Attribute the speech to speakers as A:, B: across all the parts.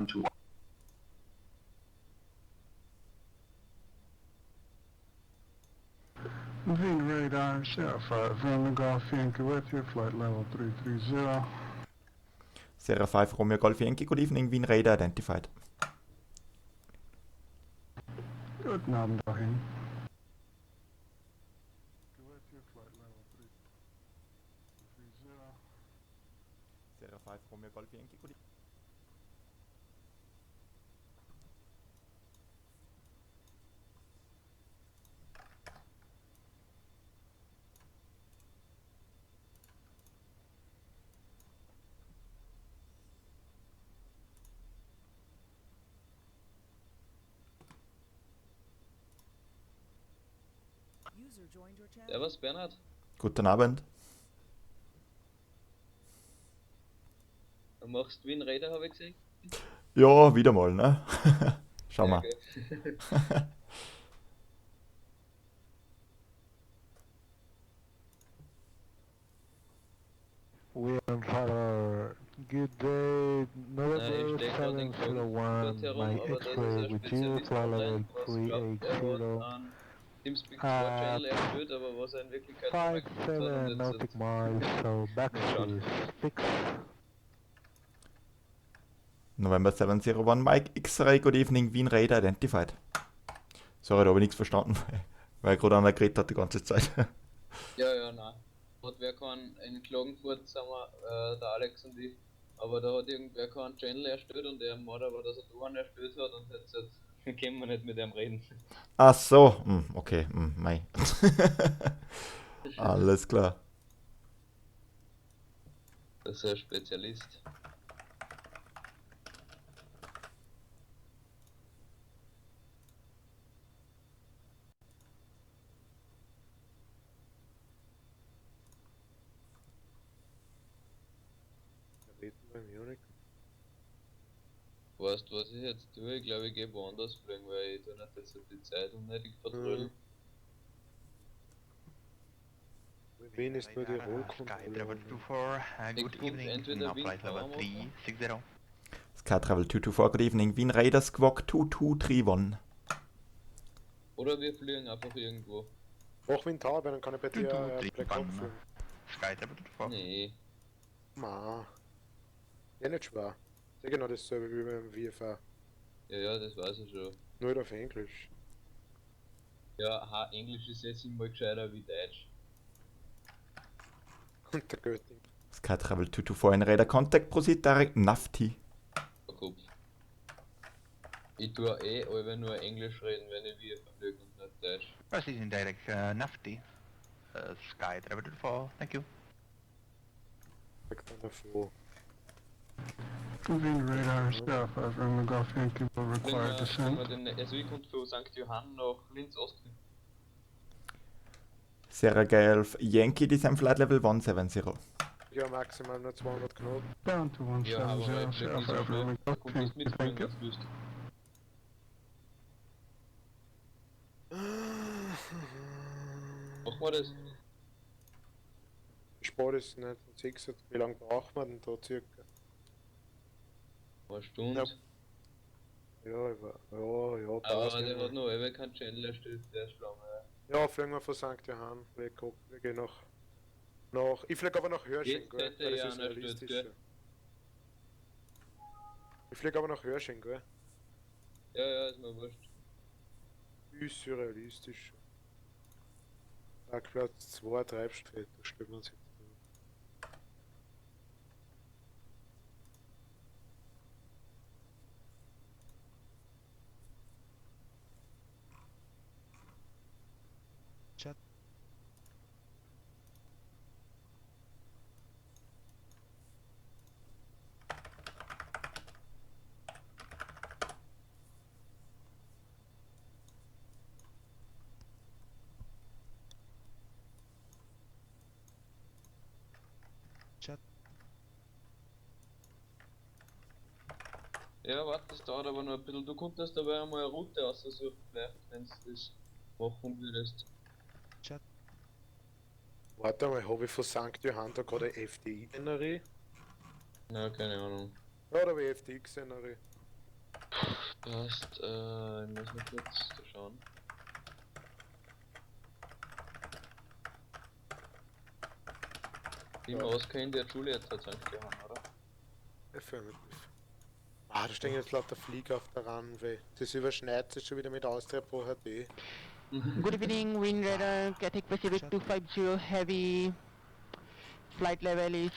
A: Wien radar, Sierra 5, Romeo Golf Yankee with you, flight level 330.
B: Sierra 5 Romeo Golf Yankee, good evening, Wien radar identified.
A: Guten Abend dahin. With you, flight level 330.
B: Sierra 5 Romeo Golf Yankee, good evening.
C: Servus Bernhard.
B: Guten Abend.
C: Du machst Wien Räder, habe ich gesehen.
B: Ja, wieder mal, ne? Schau mal.
C: Okay.
A: We have good day, November
C: Ich stehe gerade in
A: 701,
C: herum,
A: my
C: aber das ist
A: X-ray
C: ein
A: with you,
C: Spezialist
A: flight level
C: online, was glaubt, er hat
A: 380.
C: einen Teamspeak 2 Channel erstellt, aber was er in Wirklichkeit noch nicht gemacht hat und
A: 57
C: jetzt
A: nautic miles, so back
C: mal schauen.
A: is fixed.
B: November 701 Mike X-Ray, good evening, Wien radar identified. Sorry, da habe ich nichts verstanden, weil ich gerade an der geredet hat die ganze Zeit.
C: Ja, nein. Hat wer keinen, in Klagenfurt sind wir, der Alex und ich, aber da hat irgendwer keinen Channel erstellt und er meint aber, dass er da einen erstellt hat und jetzt können wir nicht mit ihm reden.
B: Ach so, okay, mei. Alles klar.
C: Das ist ein Spezialist. Weißt du, was ich jetzt tue? Ich glaube, ich gehe woanders fliegen, weil ich tue nicht jetzt die Zeit unnötig vertrödeln.
D: Wien ist nur die Rollkontrolle.
C: Good evening, entweder Wien Tower machen.
B: Sky Travel 224, good evening, Wien radar squawk 2231.
C: Oder wir fliegen einfach irgendwo.
D: Mach Wien Tower, dann kann ich bei dir Black Hawk fliegen.
E: Sky Travel 224.
C: Nee.
D: Ma. Ja, nicht schwer. Sehr genau dasselbe wie beim VFA.
C: Ja, das weiß ich schon.
D: Nur auf Englisch.
C: Ja, Englisch ist jetzt immer gescheiter wie Deutsch.
D: Und der Götting.
B: Sky Travel 224 in radar contact, proceed direct Nafti.
C: Kopf. Ich tue alle nur Englisch reden, wenn ich VFA fliege und nicht Deutsch.
E: Proceed in direct Nafti. Sky Travel 24, thank you.
D: Sagt dann davor.
A: Wien radar, Sierra 5, Romeo Golf Yankee will require
C: Fliegen wir
A: descent.
C: den SW kommt von St. Johann nach Linz Osten.
B: Sierra Golf Yankee, descent flight level 170.
D: Ja, maximal nur 200 Knoten.
A: Down to
C: Ja, aber
A: 170,
C: mein
A: Sierra
C: Flug ist so
A: 5,
C: schnell.
A: Romeo
C: Da
A: Golf
C: kommt das
A: Yankee,
C: mitfliegen,
A: thank you.
C: wenn du willst. Machen wir das?
D: Sport ist nicht von 6. Wie lange braucht man denn da circa?
C: Eine Stunde.
D: Ja,
C: Aber
D: passt.
C: der hat noch keinen Channel erstellt, der ist schlau.
D: Ja, fliegen wir von St. Johann. Wir gehen nach. Ich fliege aber nach Hörsching,
C: Jetzt
D: gell?
C: hätte
D: Weil
C: ich
D: das ist
C: einen erstellt,
D: realistischer.
C: gell?
D: Ich fliege aber nach Hörsching, gell?
C: Ja, ist mir wurscht.
D: Ist surrealistisch. Parkplatz 2, Treibstoff, da stellen wir uns jetzt.
F: Chat. Chat.
C: Ja, warte, das dauert aber noch ein bisschen. Du konntest dabei einmal eine Route aussuchen, vielleicht, wenn du das machen würdest.
F: Chat.
D: Warte mal, habe ich von St. Johann da gerade FDI-Szenerie?
C: Na, keine Ahnung.
D: Ja, da habe ich FDX-Szenerie.
C: Passt, ich muss mal kurz da schauen. Wie man auskennt, der Juliet hat St. Johann, oder?
D: Affirmative. Ah, da stehen jetzt lauter Flieger auf der Runway. Das überschneidet sich schon wieder mit Austria Pro HD.
G: Good evening, Wien Radar, Cathay Pacific 250 Heavy. Flight level is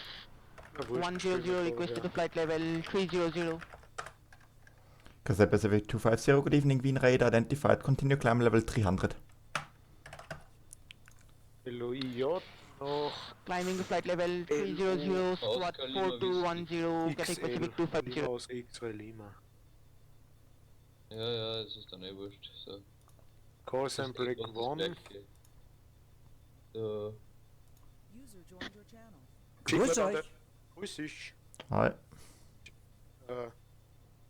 D: Na, wurscht,
G: 100,
D: gespielt mit
G: requested to
D: ja.
G: flight level 300.
B: Cathay Pacific 250, good evening, Wien radar identified, continue climb level 300.
D: Hello, IJ noch
G: Climbing to flight level 300, squad
C: Oscar Lima
G: 4210, Cathay
D: XL
G: Pacific
D: Lima
G: 250.
D: aus X-Ray Lima.
C: Ja, es ist dann eh wurscht. So.
D: Call
C: Das
D: Sample
C: ist das
D: 1.
C: Gleiche. So,
H: User joined your channel.
D: Grüß euch! Grüß dich!
B: Hi.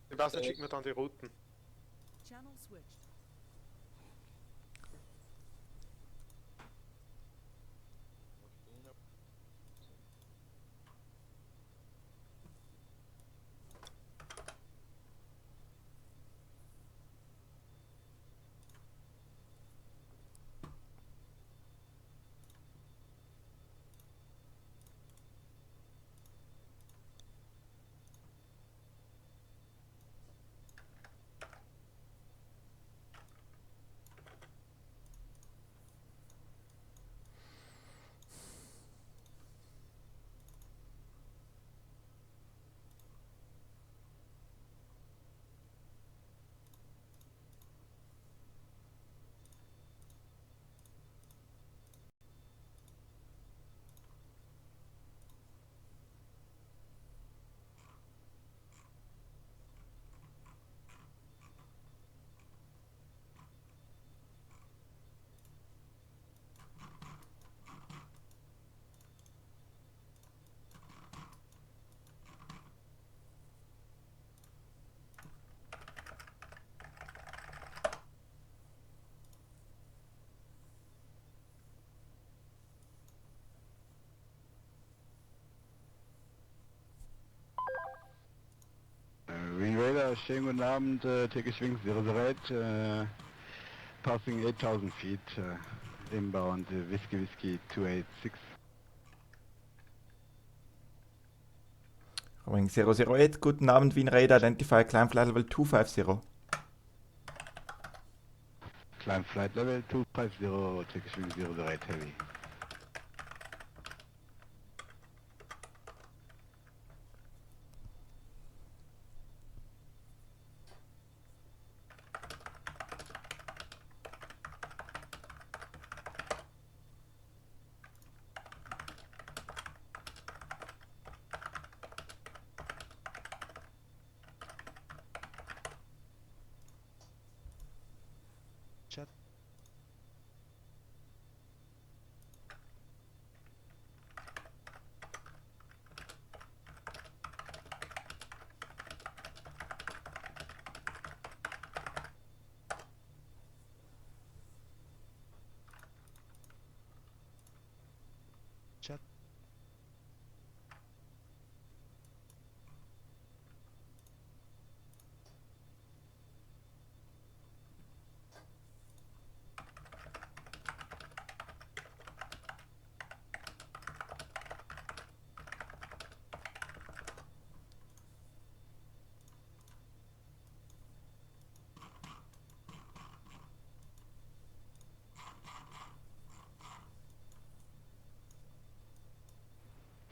D: Sebastian, schick mir dann die Routen.
H: Channel switched.
I: Wien Radar, schönen guten Abend, täglich Wings 008, passing 8000 feet, inbound Whiskey 286.
B: Wing 008, guten Abend, Wien radar identified, climb flight level 250.
I: Climb flight level 250, täglich Wings 008 heavy.
F: Chat. Chat.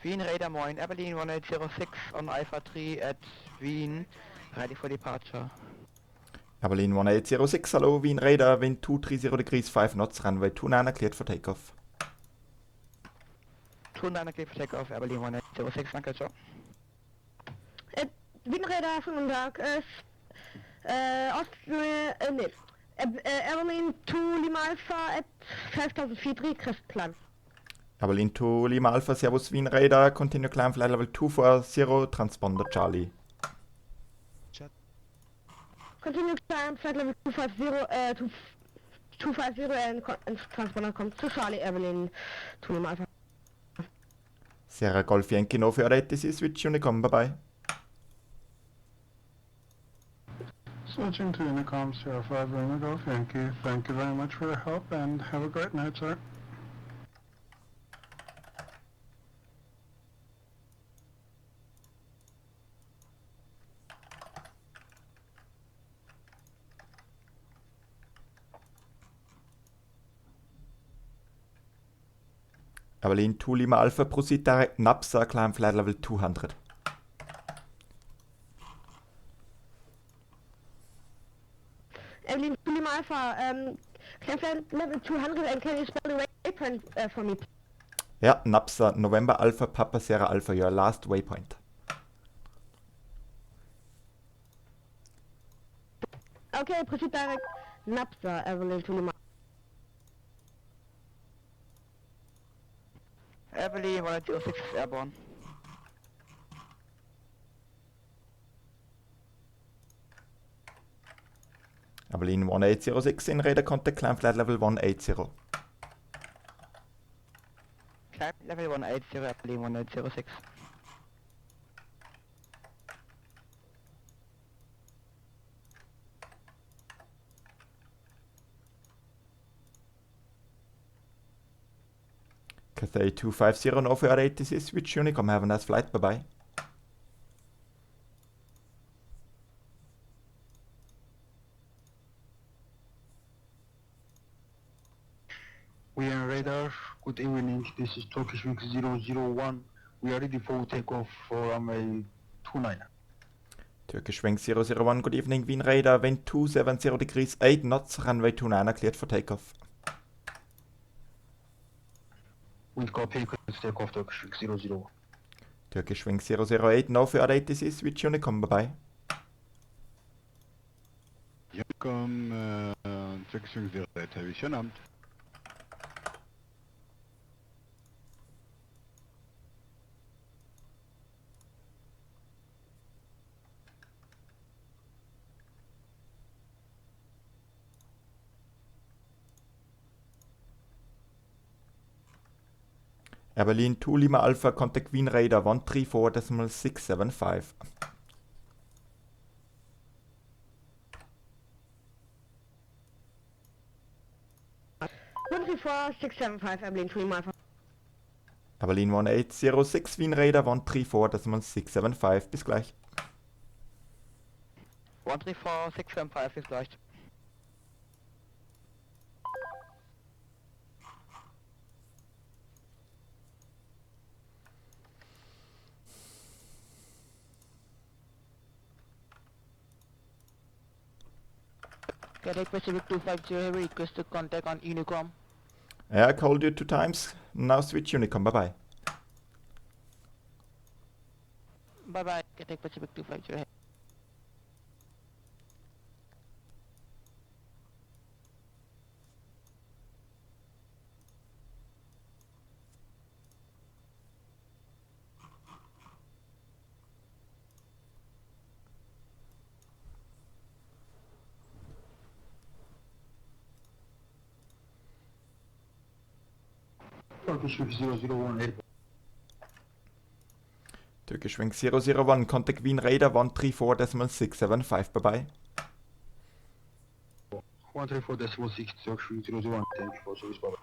G: Wien Radar, moin, Abilene 1806 on Alpha 3 at Wien, ready for departure.
B: Abilene 1806, hello, Wien radar, wind 230 degrees 5 knots, runway 29 cleared for takeoff.
G: 29 clear for takeoff, Abilene 1806, danke, ciao.
J: Wien Radar, schönen guten Tag. Airline 2 Lima Alpha at 5000 feet, request climb.
B: Abilene 2 Lima Alpha, Servus, Wien radar, continue climb flight level 240, transponder Charlie.
F: Chat.
J: Continue climb, flight level 250 and transponder kommt zu Charlie, Airline 2 Lima Alpha.
B: Sierra Golf Yankee, no further ATC, switch Unicom, bye bye.
A: Switching to Unicom Sierra 5 Lima Golf Yankee. Thank you very much for your help and have a great night, sir.
B: Avalin 2 Lima Alpha, proceed direct NAPSA, climb flight level 200.
J: Evelyn Lima Alpha, can flight level 200 and can you spell the waypoint for me?
B: Ja, NAPSA, November Alpha, Papa Sierra Alpha, your last waypoint.
J: Okay, proceed direct NAPSA, Evelyn Lima.
G: Evelyn 106 airborne.
B: Avalin 1806 in radar contact, climb flight level 180.
G: Climb level 180, Evelyn 1806.
B: Cathay 250, no for ATC, switch Unicom, have a nice flight, bye bye.
I: We are radar. Good evening. This is Turkish Week 001. We are ready for takeoff for runway 29.
B: Turkish Wing 001, good evening, Wien radar, wind 270 degrees 8 knots, runway 29 cleared for takeoff.
I: We copy takeoff Turkish Week 001.
B: Turkish Wing 008, no for ATC, switch Unicom, bye bye.
I: Unicom, Turkish Wing 08, have you schönen Abend.
B: Berlin 2 Lima Alpha, contact Wien radar 134.675.
J: One 675, Evelyn 2 Lima Alpha.
B: Berlin 1806 Wien radar 134.675. Bis gleich.
G: 134675 ist gleich. Cathay Pacific 250 have request to contact on Unicom.
B: Yeah, I called you 2 times. Now switch Unicom. Bye bye.
G: Bye bye, Cathay Pacific 250.
I: Turkish Week 001 airborne.
B: Turkish Wing 001, contact Wien radar 134.675. Bye bye.
I: 134.6 Turkish Week 001, thank you for service, bye bye.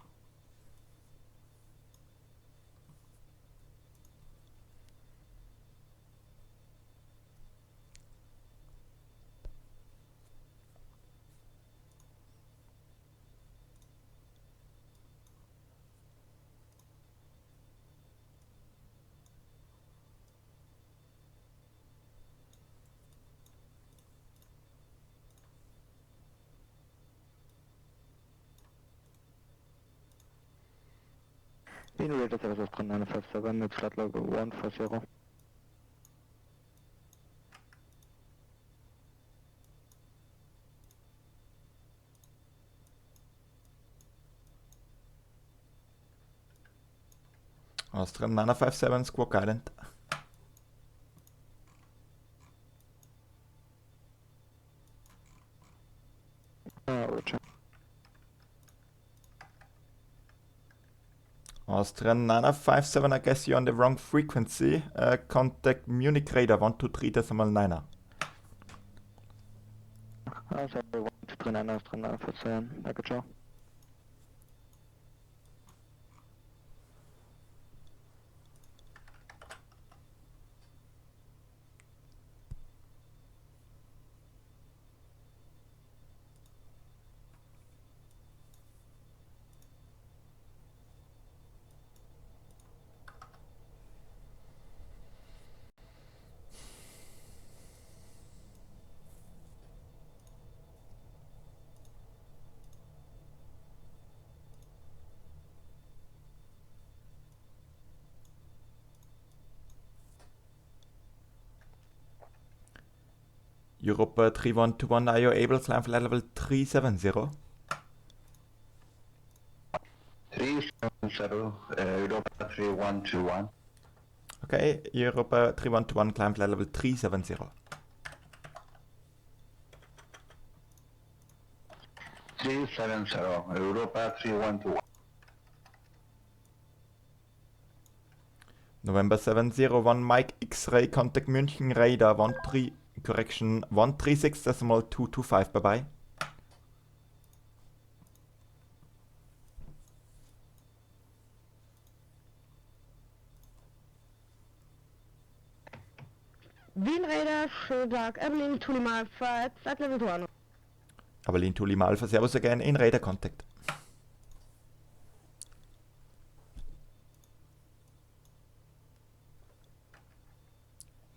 G: Wien radar service 957 with flight level 140.
B: Austrian 957 Squawk Island.
G: Roger.
B: Austrian 957, I guess you're on the wrong frequency. Contact Munich radar 123.9.
G: sorry, 1239 Australian 14, I control.
B: Europa 3121, are you able to climb flight level 370?
E: 370, Europa 3121.
B: Okay, Europa 3121, climb flight level 370.
E: 370, Europa 3121.
B: November 701, Mike X-Ray, contact München, radar 136.225, bye bye.
J: Wien Radar, schönen Tag. Evelyn, to Lima Alpha, flight level 2.
B: Avalin to Lima Alpha, servus again, in radar contact.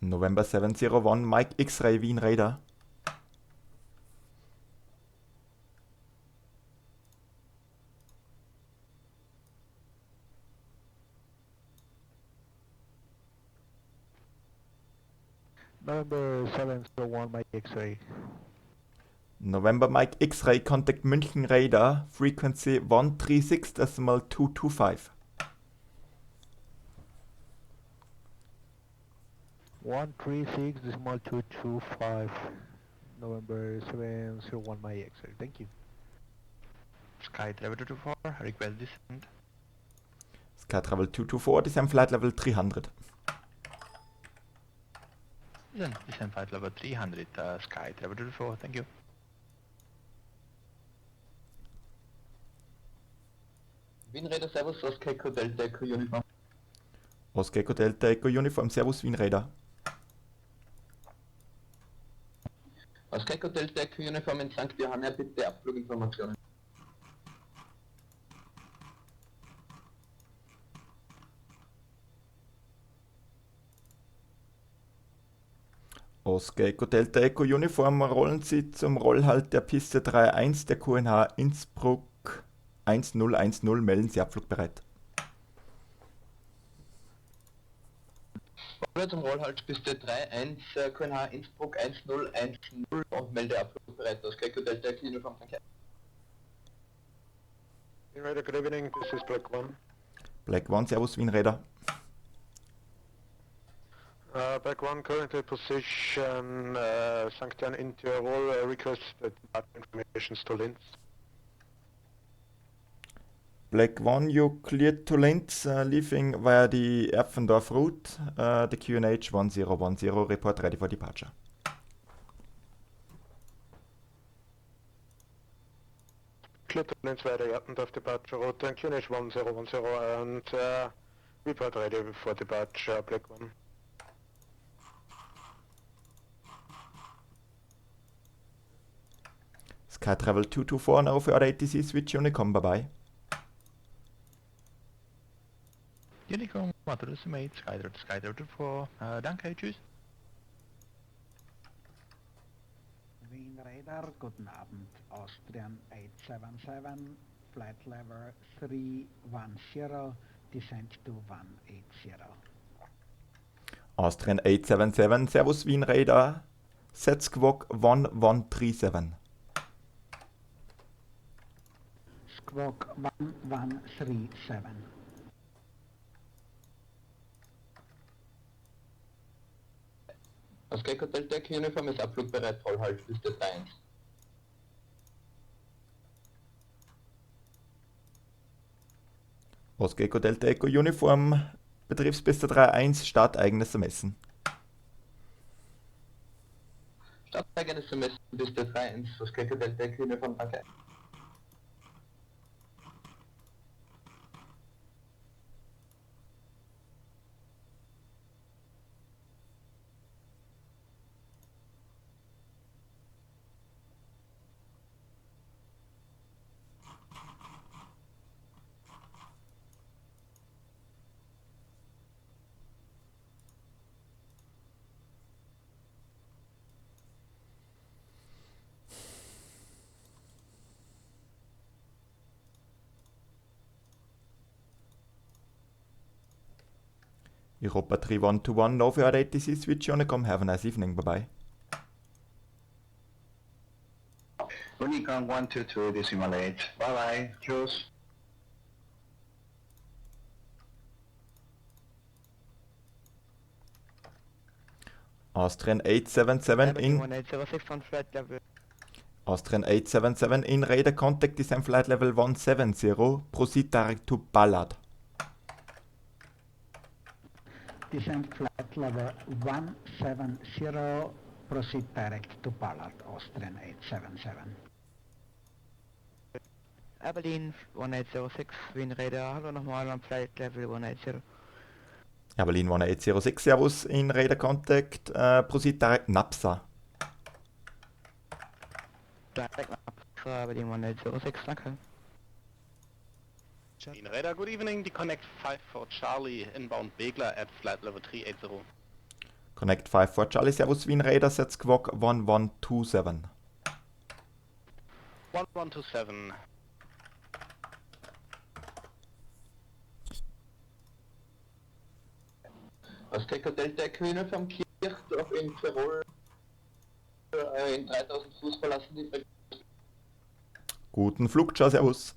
B: November 701, Mike X-Ray, Wien radar.
F: November 701, Mike X-ray.
B: November Mike X-Ray, contact München radar, frequency 136.225.
F: 136.225. November 701, Mike X-ray. Thank you.
E: Sky Travel 224, request descent.
B: Sky Travel 224, descend flight level 300.
E: Descent flight level 300, Sky Travel 224, thank you.
G: Wien Radar, Servus, Oscar Echo Delta Echo Uniform.
B: Oscar Echo Delta Echo Uniform, servus Wien radar.
G: Oscar Echo Delta Echo Uniform in St. Johanna, bitte Abfluginformationen.
B: Oscar Echo Delta Echo Uniform, rollen Sie zum Rollhalt der Piste 31 der QNH Innsbruck 1010, melden Sie abflugbereit.
G: Rolle zum Rollhalt Piste 31, QNH Innsbruck 1010 und melde Abflugbereit. Oscar Echo Delta Echo Uniform, danke.
D: Wien Radar, good evening, this is Black One.
B: Black One, servus Wien radar.
D: Black One, currently position St. Jan in Tirol, requested information to Linz.
B: Black One, you cleared to Linz, leaving via the Erpfendorf route, the QNH 1010, report ready for departure.
D: Clear to Linz via the Erpfendorf departure route and QNH 1010 and report ready for departure, Black One.
B: Sky Travel 224, now for ATC switch Unicom, bye bye.
E: Unicom, Motor Estimate, Sky Travel 24, danke, tschüss.
K: Wien Radar, guten Abend. Austrian 877, flight level 310, descent to 180.
B: Austrian 877, servus Wien radar, set squawk 1137.
K: Squawk 1137.
G: Oscar Echo Delta Echo Uniform ist abflugbereit, Rollhalt Piste 31.
B: Oscar Echo Delta Echo Uniform, Betriebspiste 31, Start eigenes Ermessen.
E: Stadtzeige eines Semesters bis der 3-1, das Kette Delta Kühne von Danke.
B: Europa 3121, no for ATC switch on, come have a nice evening, bye bye.
I: Unicon 122 decimal 8. Bye bye. Cheers.
B: Austrian 877
G: Aberdeen
B: in
G: 1806 on flight level.
B: Austrian 877 in radar contact is on flight level 170. Proceed direct to Ballard.
K: Descent flight level 170, proceed direct to Ballard, Austrian 877.
G: Aberdeen 1806, Wien Radar, hallo nochmal on flight level 180.
B: Berlin 1806, Servus in radar contact. Proceed direct Napsa.
G: Direct up, Aberdeen 1806, danke.
D: In radar, good evening. Deconnect 5 for Charlie, inbound Begler at flight level 380.
B: Connect 5 for Charlie, Servus Wien radar, set squawk 1127.
D: 1127.
E: Azteca Delta Kühne vom Kirchdorf in Tirol in 3000 Fuß verlassen die Frequenz.
B: Guten Flug, ciao, Servus.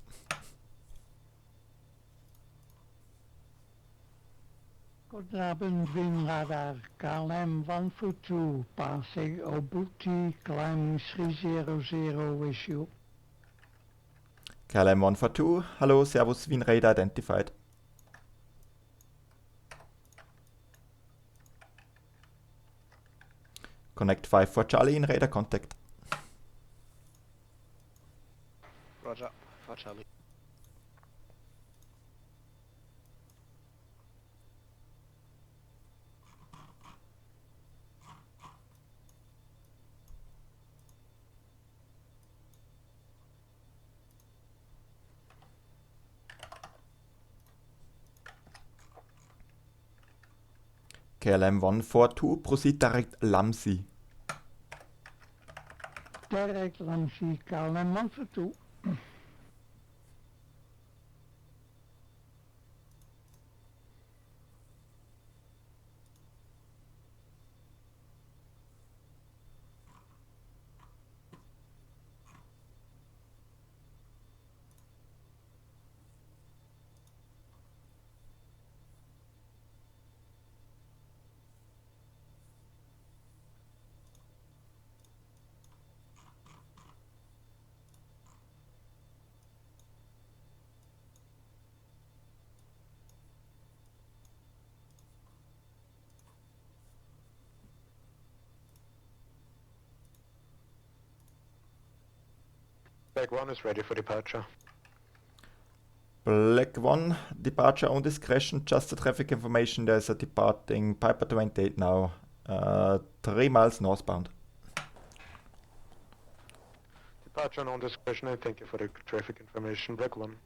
K: Good Abend, Wien Radar, KLM 142, passing Obuti, climb 300, wish you.
B: KLM 142, hallo, Servus Wien radar identified. Connect 5 for Charlie in radar contact.
D: Roger, for Charlie.
B: KLM 142, proceed direct Lamsi.
K: Direct Ramsey, KLM 142.
D: Black 1 is ready for departure.
B: Black 1, departure on discretion, just the traffic information, there's a departing Piper 28 now, 3 miles northbound.
D: Departure on discretion, and thank you for the traffic information. Black 1.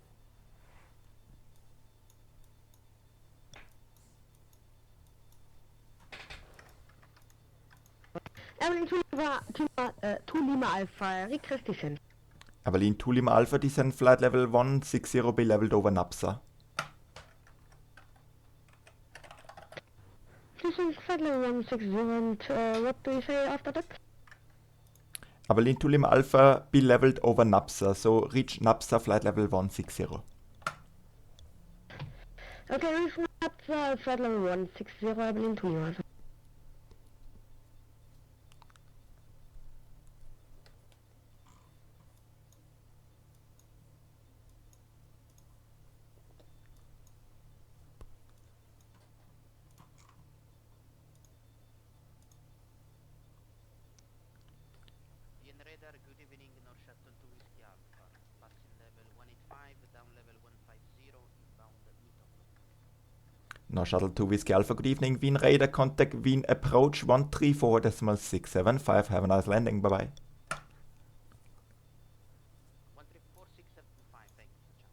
J: Airline 2 Lima Alpha, request descent.
B: Berlin 2 Lima Alpha, descent flight level 160, be leveled over Napsa.
J: Descent flight level 160, and what do you say after that?
B: Berlin 2 Lima Alpha, be leveled over Napsa, so reach Napsa flight level 160.
J: Okay, reach Napsa flight level 160, Airline 2 Lima Alpha.
G: radar, good evening, North Shuttle to Whiskey Alpha. Passing level 185, down level 150, inbound Newton.
B: No Shuttle 2 Whiskey Alpha, good evening. Wien Radar, contact Wien approach 134.675. Have a nice landing, bye bye.
G: 134675, thanks. Ciao.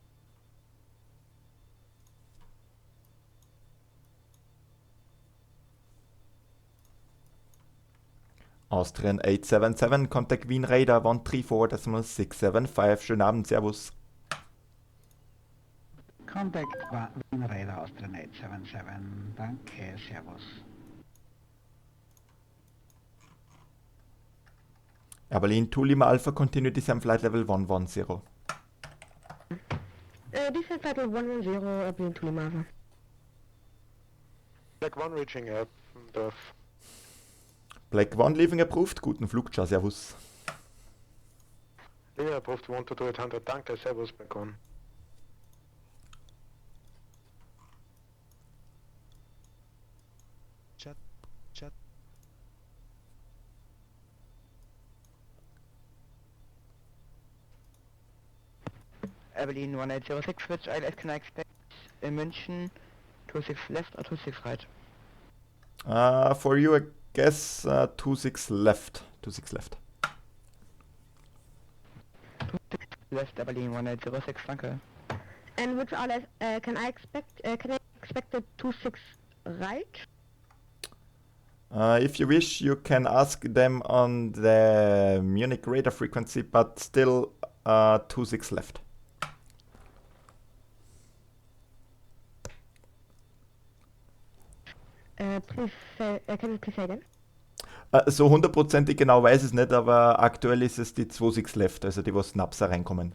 B: Austrian 877, contact Wien Radar 134.675. Schönen Abend, Servus.
K: Contact Wien Radar Austrian 877. Danke, Servus.
B: Berlin 2 Lima Alpha, continue descent flight level 110.
J: Descent flight level 110, Berlin to Lima Alpha.
D: Black 1 reaching out. Dorf.
B: Black 1 leaving approved, guten Flug, ciao, servus.
D: Yeah, approved 1 to 800. Danke, servus, Black 1.
F: Chat.
G: Berlin 1806, which ILS can I expect in München? 26 left or 26 right?
B: For you, I guess 26 left. 26 left.
G: Left, Berlin 1806, danke.
J: And which ILS can I expect? Can I expect the 26 right?
B: If you wish, you can ask them on the Munich radar frequency, but still 26 left.
J: Please, can you please say again?
B: So hundertprozentig genau weiß ich es nicht, aber aktuell ist es die 26 left, also die, wo Snapser reinkommen.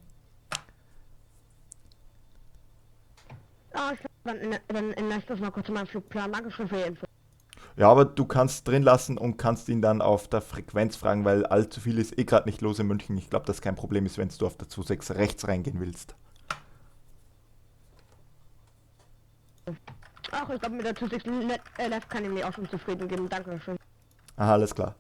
J: Ah, dann lass das mal kurz in meinem Flugplan. Dankeschön für die Info.
B: Ja, aber du kannst drin lassen und kannst ihn dann auf der Frequenz fragen, weil allzu viel ist eh gerade nicht los in München. Ich glaube, dass kein Problem ist, wenn du auf der 26 rechts reingehen willst.
J: Ach, ich glaube, mit der 26 left kann ich mir auch schon zufrieden geben. Dankeschön.
B: Aha, alles klar.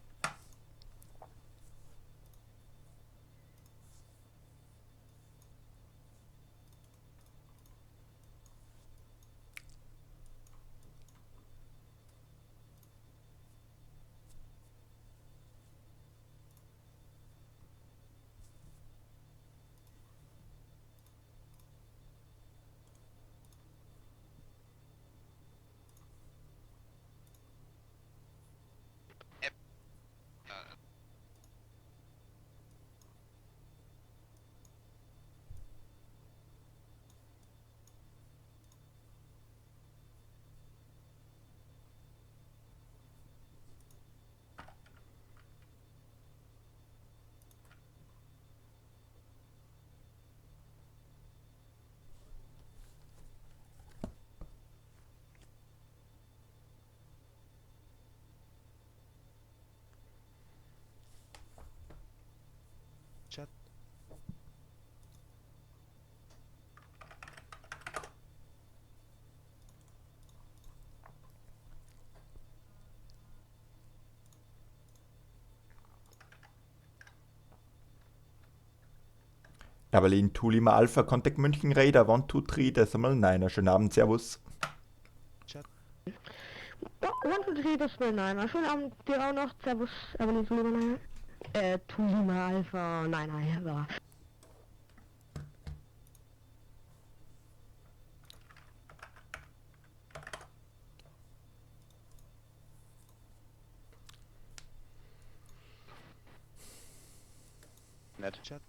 F: Chat.
B: Berlin 2 Lima Alpha, Contact München Radar 123.9. Schönen Abend, servus.
F: Chat.
J: 123.9. Schönen Abend dir auch noch. Servus, Berlin to Lima. To Lima Alpha. Nein, ja.
F: Nett. Chat.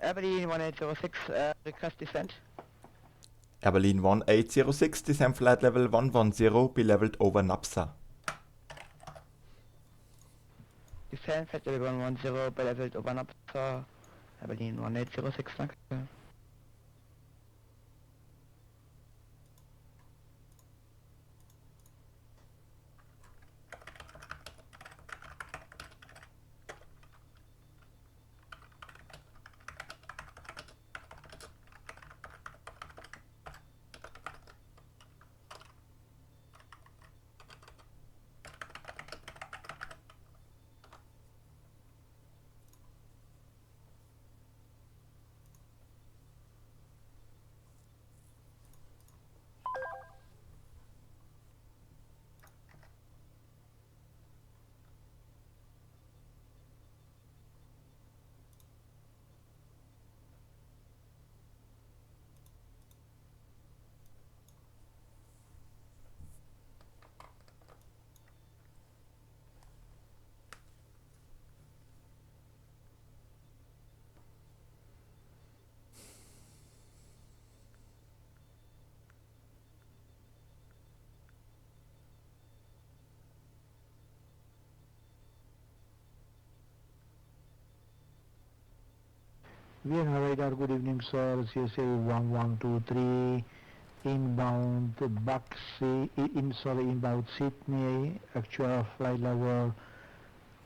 G: Abilene 1806, request descent.
B: Abilene 1806, descend flight level 110, be leveled over Napsa.
G: Descent flight level 110, be leveled over Napsa. Abilene 1806, danke.
I: Vienna radar, good evening sir, CSA 1123, inbound inbound Sydney, actual flight level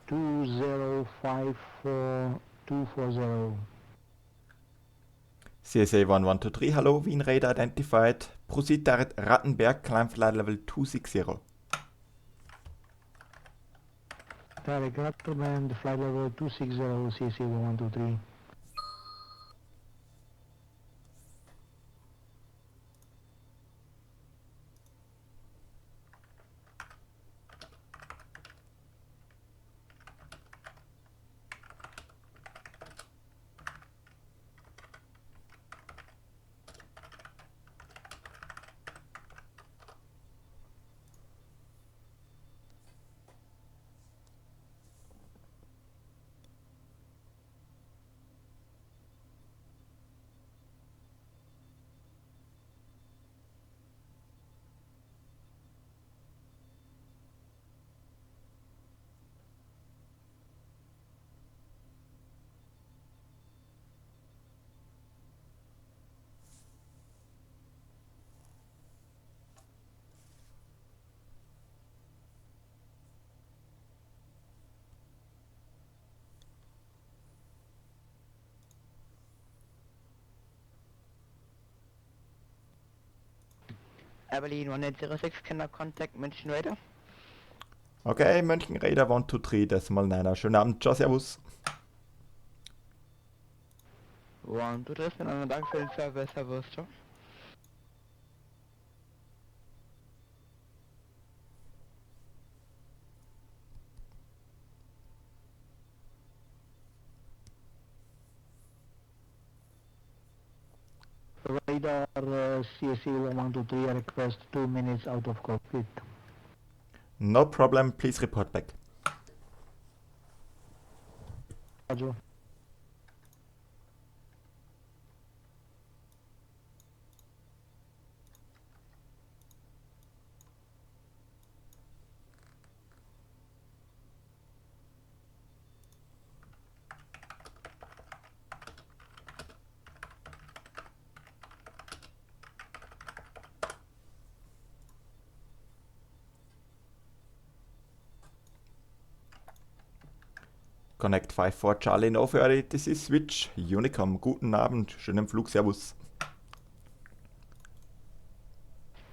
I: 2054240.
B: CSA 1123, hello, Wien radar identified. Proceed direct Rattenberg, climb flight level 260.
I: Direct recommend flight level 260, CSA 1123.
G: Abilene 1806, cannot contact München Radar.
B: Okay, München Radar 123, Decimal 9er. Schönen Abend, ciao, servus.
G: 123, danke für den Service, servus, ciao.
I: Radar CSA 1123, request 2 minutes out of cockpit.
B: No problem, please report back.
I: Roger.
B: Connect 54 Charlie, no 30, this is Switch, Unicom, guten Abend, schönen Flug, servus.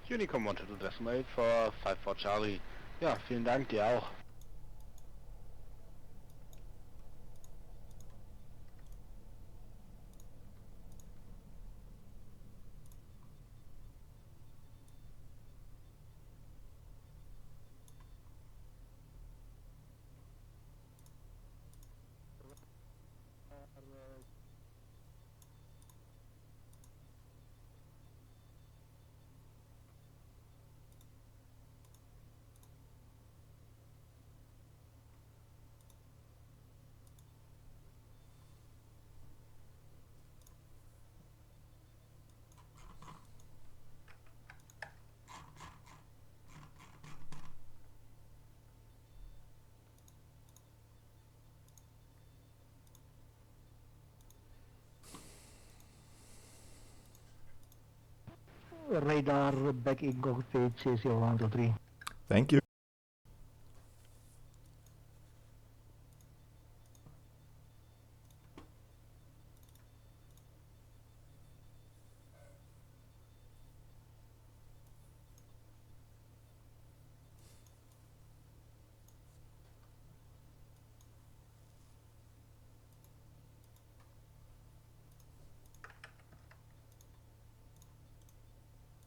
L: Unicom 122 Decimal for 54 Charlie. Ja, vielen Dank, dir auch.
I: radar back in cockpit C0123.
B: Thank you.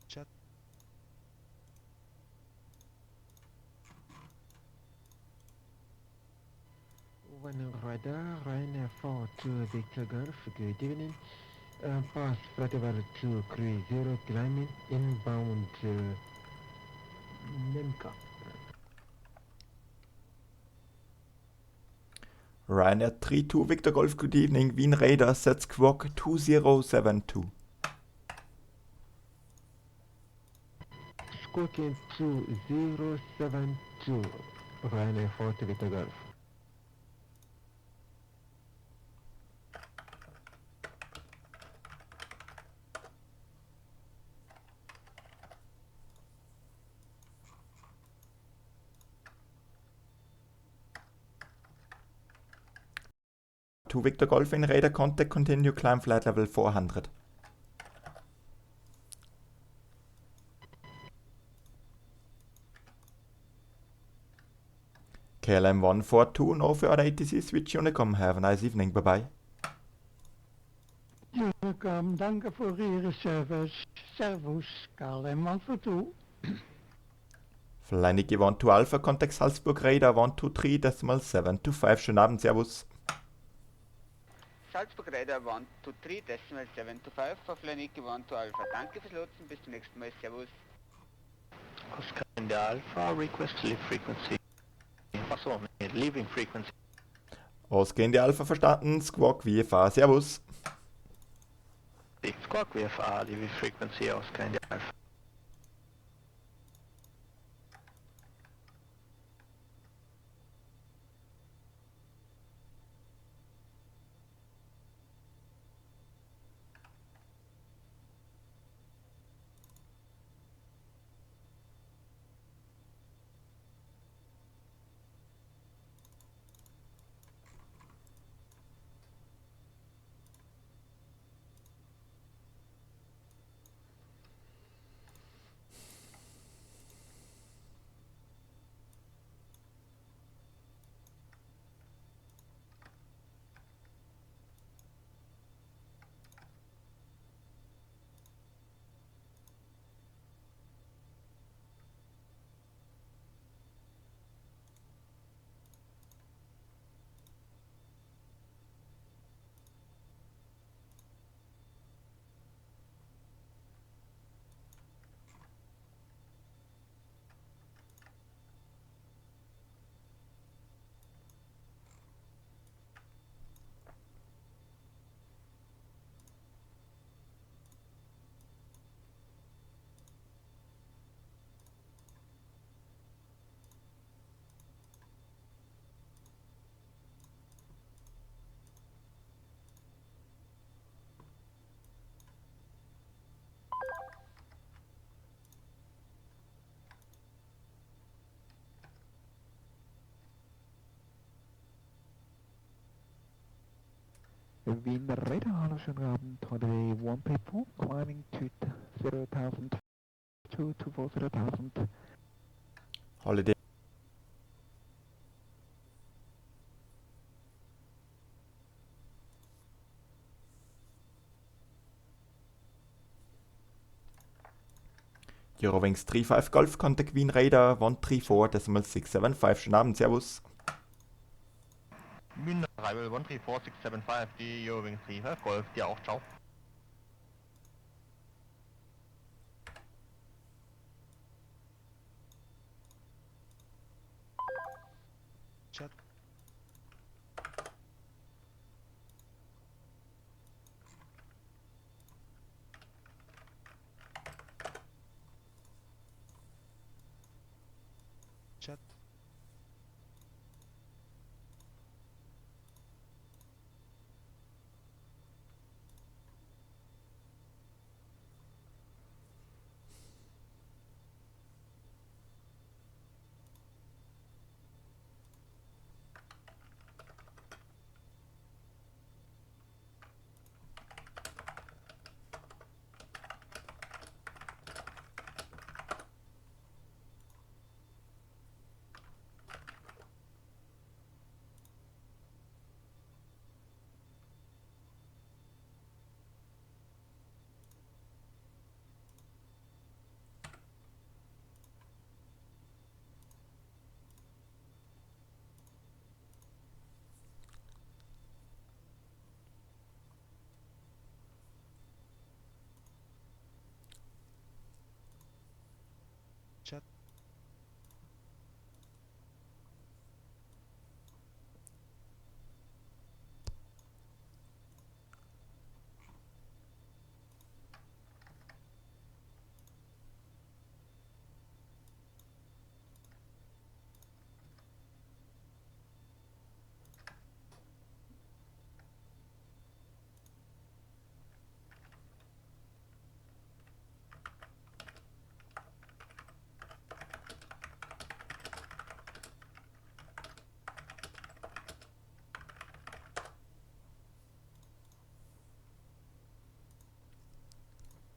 F: Chat.
M: One radar, Ryanair 42 Victor Golf, good evening. Pass Bratislava 230, climbing inbound Nemka.
B: Ryanair 32 Victor Golf, good evening. Wien Radar, set squawk 2072.
M: Squawking 2072, Ryanair 40 Victor Golf.
B: To Victor Golf in radar contact, continue climb flight level 400. KLM 142, no further ATC, switch Unicom, have a nice evening, bye bye.
I: Unicom, danke voor Ihre service. Servus, KLM 142.
B: Fly Niki 12 Alpha, contact Salzburg radar 123.725, schönen Abend, servus.
G: Salzburg Radar 123.725 for Flaniki 12 Alpha. Danke fürs Lotsen, bis zum nächsten Mal, servus.
D: Oscar India Alpha, request leave frequency. Achso, leaving frequency.
B: Ausgehende Alpha verstanden, Squawk VFA, servus.
D: Squawk VFA, leaving frequency, Oscar India Alpha.
M: Wien Radar, hallo, schönen Abend. Holiday 1 people, climbing to 0,000 to 40,000.
B: Holiday. Eurowings 35 Golf, contact Wien Radar 134.675, schönen Abend, servus.
L: Wien Arrival 134675, die Eurowings 35 Golf, dir auch, ciao.
F: Chat. Chat.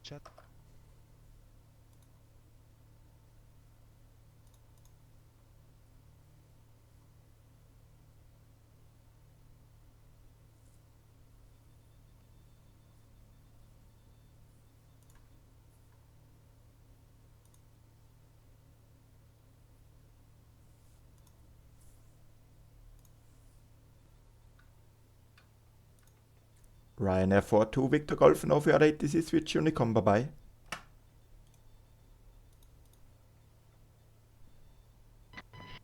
F: Chat.
B: Ryanair 42 Victor Golf Novia ATC Switch Unicom, bye bye.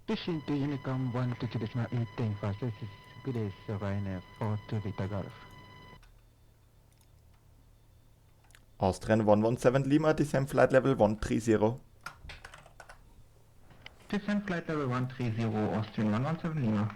M: Switching to Unicom 122.8 fast. This is good as Ryanair 42 Victor Golf.
B: Austrian 117 Lima, descend flight level 130.
G: Descent flight level 130, Austrian 117 Lima.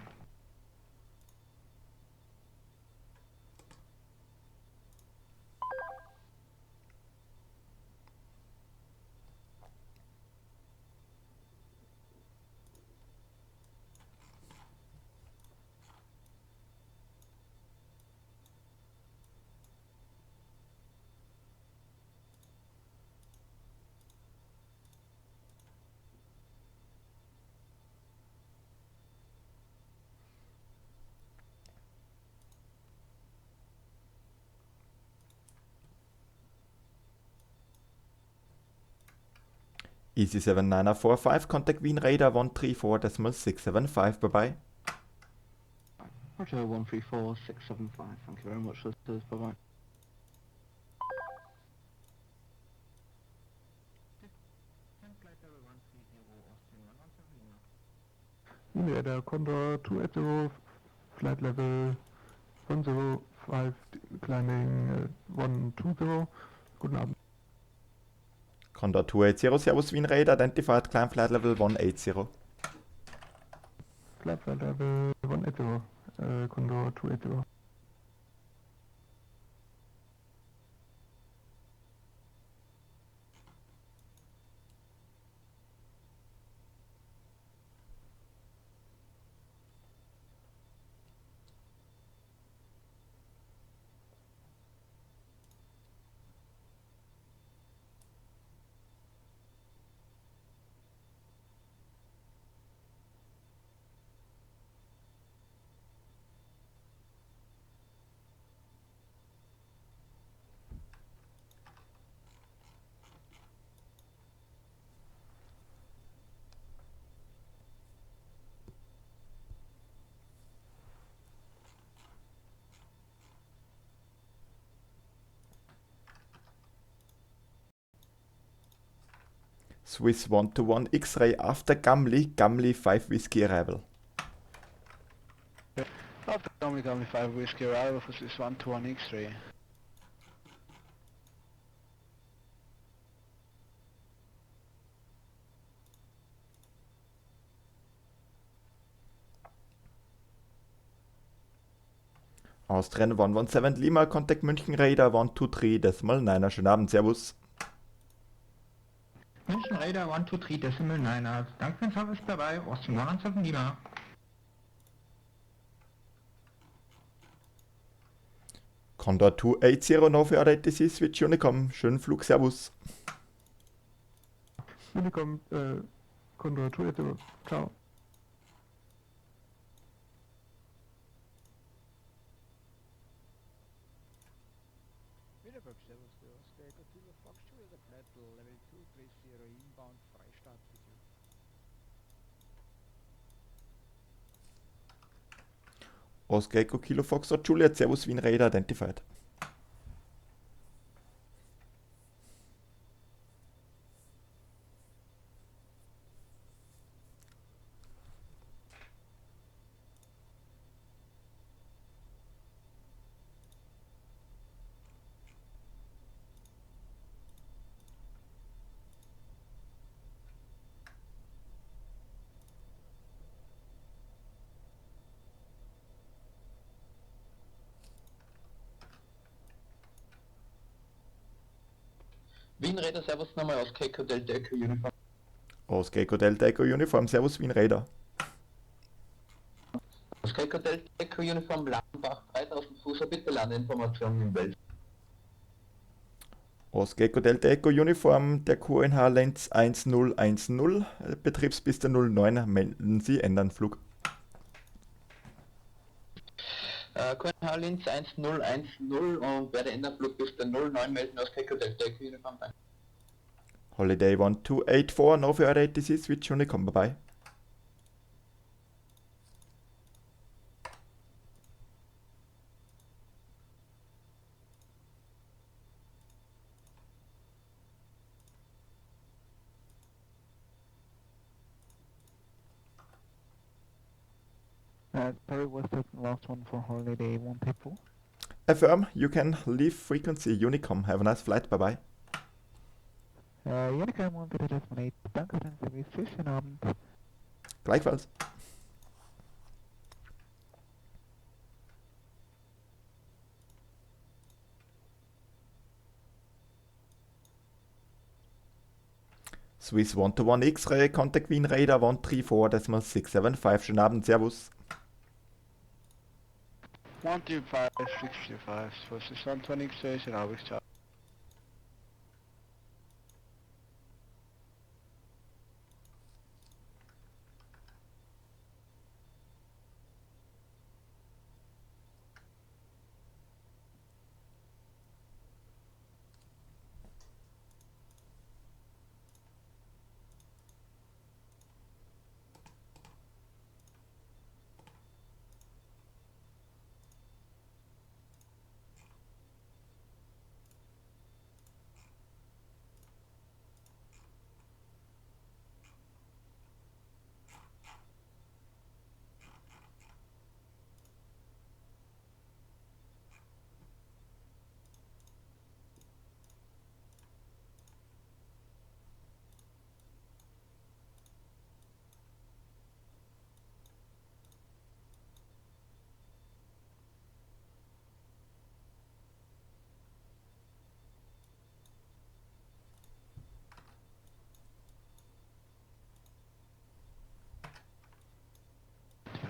B: Easy 7945, contact Wien Radar 134.675, bye bye.
G: Roger 134.675, thank you very much, listeners, bye bye.
A: Radar Condor 280, flight level 105, climbing 120. Guten Abend.
B: Condor 280, Servus Wien Radar, identified climb flight level 180.
A: Flight level 180, Condor 280.
B: Swiss 121 X-Ray after Gamli 5 Whiskey arrival.
L: After Gamli 5 Whiskey arrival for Swiss 121 X-Ray.
B: Austrian 117 Lima, contact München Radar 123.9. Schönen Abend, Servus.
G: München Radar 123.9, danke für den Service dabei, Austrian 117 Lima.
B: Condor 280 Novia ATC Switch Unicom, schönen Flug, Servus.
A: Unicom, Condor 280, ciao.
B: Oscar Echo Kilo Foxtrot Juliet, Servus Wien Radar, identified.
E: Wien Radar, Servus nochmal aus Keiko Delta Echo Uniform.
B: Oscar Echo Delta Echo Uniform, Servus Wien Radar.
E: Aus Keiko Delta Echo Uniform Landenbach, 3000 Fuß, bitte Landeinformationen im Welt.
B: Osgecko Delta Echo Uniform der QNH Lenz 1010, Betriebspiste 09, melden Sie Ändernflug.
E: QNH Linz 1010 und werde Enderflug bis der 09 melden aus Keko Delta Echo Uniform.
B: Holiday 1284, no for ATC, switch Unicom, bye bye.
M: Sorry, what's the last one for holiday 184?
B: Affirm, you can leave frequency Unicom. Have a nice flight, bye bye.
M: Unicom 148, danke für den Service, tschüss, schönen Abend.
B: Gleichfalls. Swiss 121 X-Ray, contact Wien Radar 134.675. Schönen Abend, Servus.
L: 125, 625, for 620 station, AUSTRIA.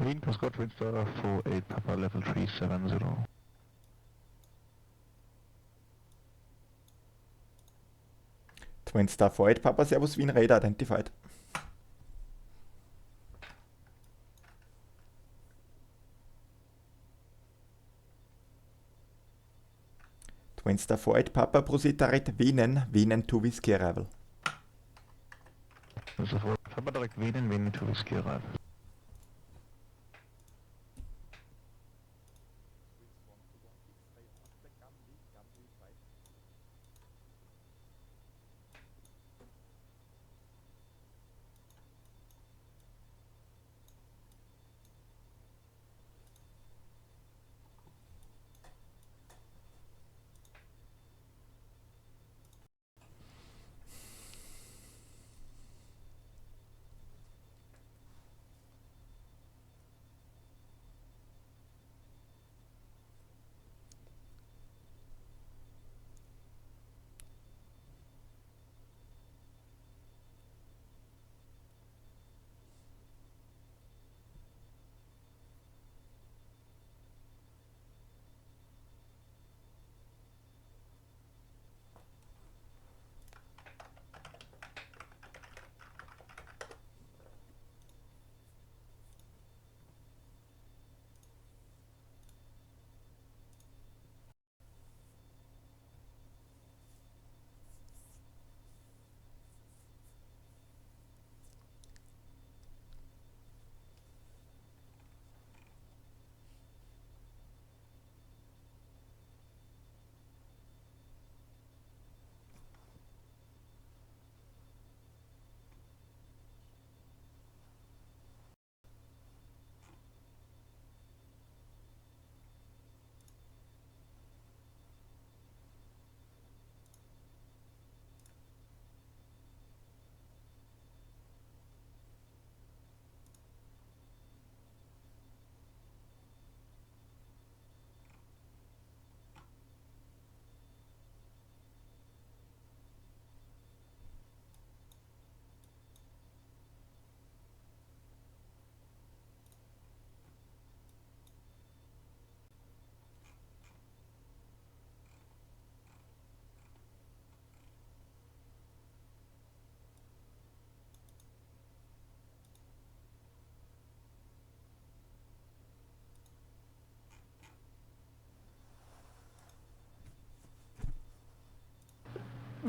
F: Wien Pascal Twin Star 48 Papa level 370.
B: Twin Star 48, Papa, Servus, Wien Radar identified. Twin Star 48, Papa, proceed direct Wien to Whiskey arrival.
F: Sofort, Papa direkt Wien to Whiskey arrival.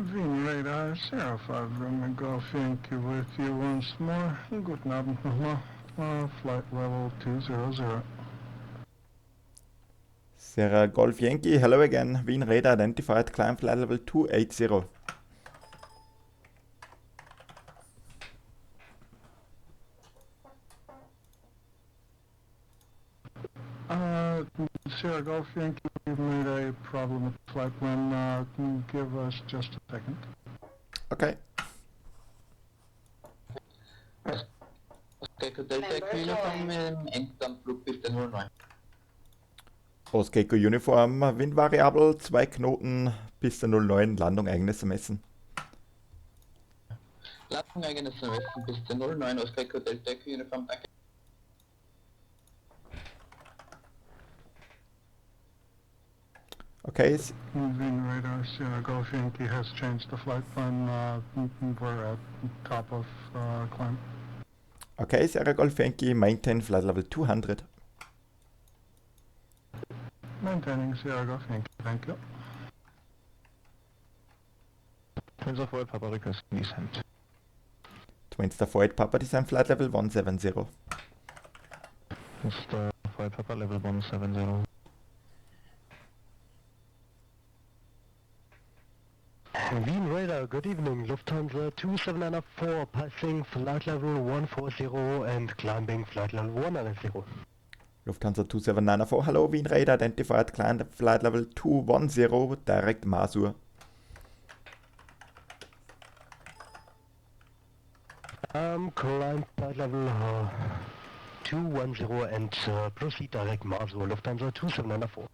A: Wien Radar 05 Romeo Golf Yankee with you once more. Guten Abend nochmal. Flight level 200.
B: Sierra Golf Yankee, hello again. Wien radar identified, climb flight level 280.
A: Sierra Golf Yankee, we've made a problem with the flight plan. Can you give us just a second?
B: Okay.
E: Oscar Delta Echo Uniform Endanflug bis der 09.
B: Oscar Uniform, Windvariabel, 2 Knoten bis der 09, Landung eigenes Ermessen.
E: Landung eigenes Ermessen bis der 09, Oscar Delta Echo Uniform, danke.
B: Okay.
A: Wien Radar Sierra Golf Yankee has changed the flight plan. We're at top of climb.
B: Okay, Sierra Golf Yankee, maintain flight level 200.
A: Maintaining Sierra Golf Yankee, thank you.
F: Twins of White Papa request descent.
B: Twins of White Papa, descend flight level 170.
F: Mr. White Papa level 170.
N: Wien Radar, good evening. Lufthansa 2794, passing flight level 140 and climbing flight level 190.
B: Lufthansa 2794, hello, Wien radar identified, climb flight level 210, direct Masur.
N: Climb flight level 210 and proceed direct Mars, Lufthansa 2794.